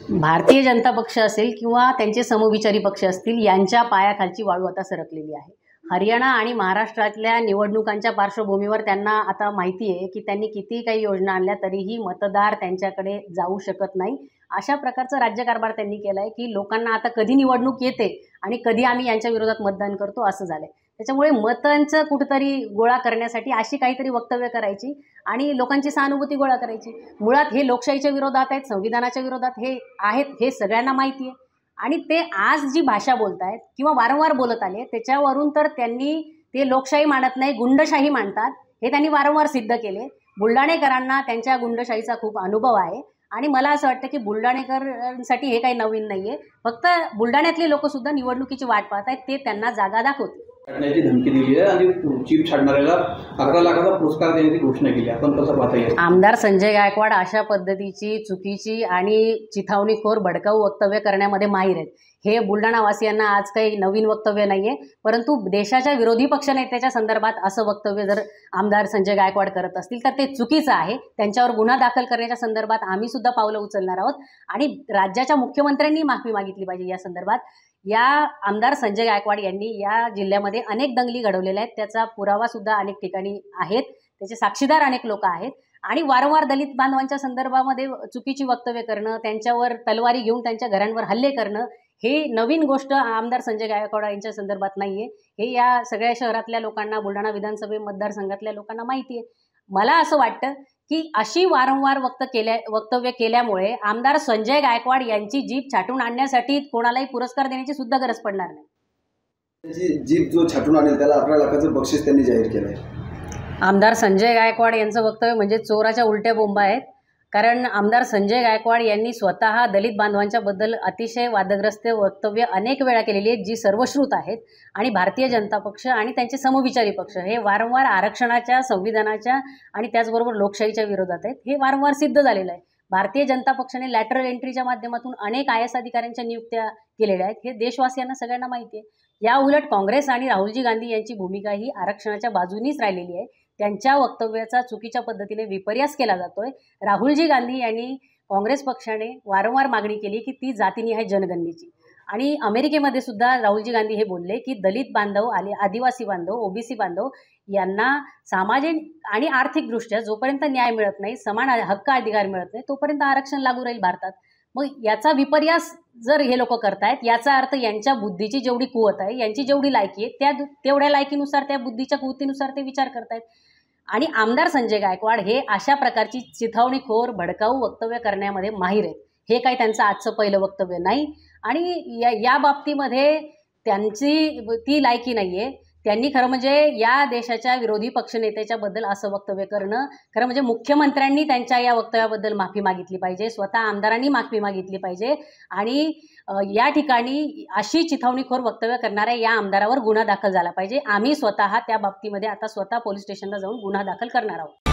भारतीय जनता पक्ष असेल किंवा त्यांचे समविचारी पक्ष असतील, यांच्या पायाखालची वाळू आता सरकलेली आहे. हरियाणा आणि महाराष्ट्रातल्या निवडणुकांच्या पार्श्वभूमीवर त्यांना आता माहिती आहे की त्यांनी किती काही योजना आणल्या तरीही मतदार त्यांच्याकडे जाऊ शकत नाही. अशा प्रकारचा राज्यकारभार त्यांनी केला आहे की लोकांना आता कधी निवडणूक येते आणि कधी आम्ही यांच्या विरोधात मतदान करतो असं झालंय. त्याच्यामुळे मतांचं कुठेतरी गोळा करण्यासाठी अशी काहीतरी वक्तव्य करायची आणि लोकांची सहानुभूती गोळा करायची. मुळात हे लोकशाहीच्या विरोधात आहेत, संविधानाच्या विरोधात हे आहेत, हे सगळ्यांना माहिती आहे. आणि ते आज जी भाषा बोलतायत किंवा वारंवार बोलत आले त्याच्यावरून तर त्यांनी ते लोकशाही मानत नाही, गुंडशाही मानतात, हे त्यांनी वारंवार सिद्ध केले. बुलढाणेकरांना त्यांच्या गुंडशाहीचा खूप अनुभव आहे आणि मला असं वाटतं की बुलढाणेकरांसाठी हे काही नवीन नाही आहे. फक्त बुलढाण्यातले लोकसुद्धा निवडणुकीची वाट पाहत आहेत, ते त्यांना जागा दाखवतील. छाडण्याची धमकी दिली आहे आणि चिप छाडणाऱ्याला 11 लाखाचा पुरस्कार देण्याची घोषणा केली. आपण कसं पाहता येईल? आमदार संजय गायकवाड अशा पद्धतीची चुकीची आणि चिथावणीखोर भडकाऊ वक्तव्य करण्यामध्ये माहीर आहेत. हे बुलढाणावासियांना आज काही नवीन वक्तव्य नाहीये, परंतु देशाच्या विरोधी पक्षनेत्याच्या संदर्भात असं वक्तव्य जर आमदार संजय गायकवाड करत असतील तर ते चुकीचं आहे. त्यांच्यावर गुन्हा दाखल करण्याच्या संदर्भात आम्ही सुद्धा पावलं उचलणार आहोत आणि राज्याच्या मुख्यमंत्र्यांनी माफी मागितली पाहिजे या संदर्भात. या आमदार संजय गायकवाड यांनी या जिल्ह्यामध्ये अनेक दंगली घडवलेल्या आहेत, त्याचा पुरावा सुद्धा अनेक ठिकाणी आहेत, त्याचे साक्षीदार अनेक लोक आहेत. आणि वारंवार दलित बांधवांच्या संदर्भामध्ये चुकीची वक्तव्य करणं, त्यांच्यावर तलवारी घेऊन त्यांच्या घरांवर हल्ले करणं, हे नवीन गोष्ट आमदार संजय गायकवाड यांच्या संदर्भात नाहीये. हे या सगळ्या शहरातल्या लोकांना, बुलढाणा विधानसभा मतदारसंघातल्या लोकांना माहिती आहे. मला असं वाटतं की अशी वारंवार वक्तव्य केल्यामुळे आमदार संजय गायकवाड यांची जीभ छाटून आणण्यासाठी कोणालाही पुरस्कार देण्याची सुद्धा गरज पडणार नाही. त्याची जीभ जो छाटून आणेल त्याला 11 लाखाचं बक्षीस त्यांनी जाहीर केलंय. आमदार संजय गायकवाड यांचं वक्तव्य म्हणजे चोराच्या उलट्या बोंबा आहेत. कारण आमदार संजय गायकवाड यांनी स्वतः दलित बांधवांच्या बद्दल अतिशय वादग्रस्त वक्तव्य अनेक वेळा केलेली आहेत, जी सर्वश्रुत आहेत. आणि भारतीय जनता पक्ष आणि त्यांचे समविचारी पक्ष हे वारंवार आरक्षणाच्या, संविधानाच्या आणि त्याचबरोबर लोकशाहीच्या विरोधात आहेत. हे वारंवार सिद्ध झालेलं आहे. भारतीय जनता पक्षाने लॅटरल एंट्रीच्या माध्यमातून अनेक IAS अधिकाऱ्यांच्या नियुक्त्या केलेल्या आहेत, हे देशवासियांना सगळ्यांना माहिती आहे. या उलट काँग्रेस आणि राहुलजी गांधी यांची भूमिका ही आरक्षणाच्या बाजूनीच राहिलेली आहे. त्यांच्या वक्तव्याचा चुकीच्या पद्धतीने विपर्यास केला जातोय. राहुलजी गांधी यांनी काँग्रेस पक्षाने वारंवार मागणी केली की ती जातीनिहाय जनगणनेची. आणि अमेरिकेमध्ये सुद्धा राहुलजी गांधी हे बोलले की दलित बांधव, आदिवासी बांधव, OBC बांधव यांना सामाजिक आणि आर्थिकदृष्ट्या जोपर्यंत न्याय मिळत नाही, समान हक्क अधिकार मिळत नाही, तोपर्यंत आरक्षण लागू राहील भारतात. मग याचा विपर्यास जर हे लोक करतायत, याचा अर्थ यांच्या बुद्धीची जेवढी कुवत आहे, यांची जेवढी लायकी आहे, तेवढ्या लायकीनुसार, त्या बुद्धीच्या कुवतीनुसार ते विचार करतायत. आणि आमदार संजय गायकवाड हे अशा प्रकारची चिथावणीखोर भडकाऊ वक्तव्य करण्यामध्ये माहीर आहेत. हे काही त्यांचं आजचं पहिलं वक्तव्य नाही आणि या बाबतीमध्ये त्यांची ती लायकी नाहीये. त्यांनी खरं म्हणजे या देशाच्या विरोधी पक्षनेत्याच्याबद्दल असं वक्तव्य करणं, खरं म्हणजे मुख्यमंत्र्यांनी त्यांच्या या वक्तव्याबद्दल माफी मागितली पाहिजे, स्वतः आमदारांनी माफी मागितली पाहिजे आणि या ठिकाणी अशी चिथावणीखोर वक्तव्य करणाऱ्या या आमदारावर गुन्हा दाखल झाला पाहिजे. आम्ही स्वतः त्या बाबतीमध्ये आता स्वतः पोलीस स्टेशनला जाऊन गुन्हा दाखल करणार आहोत.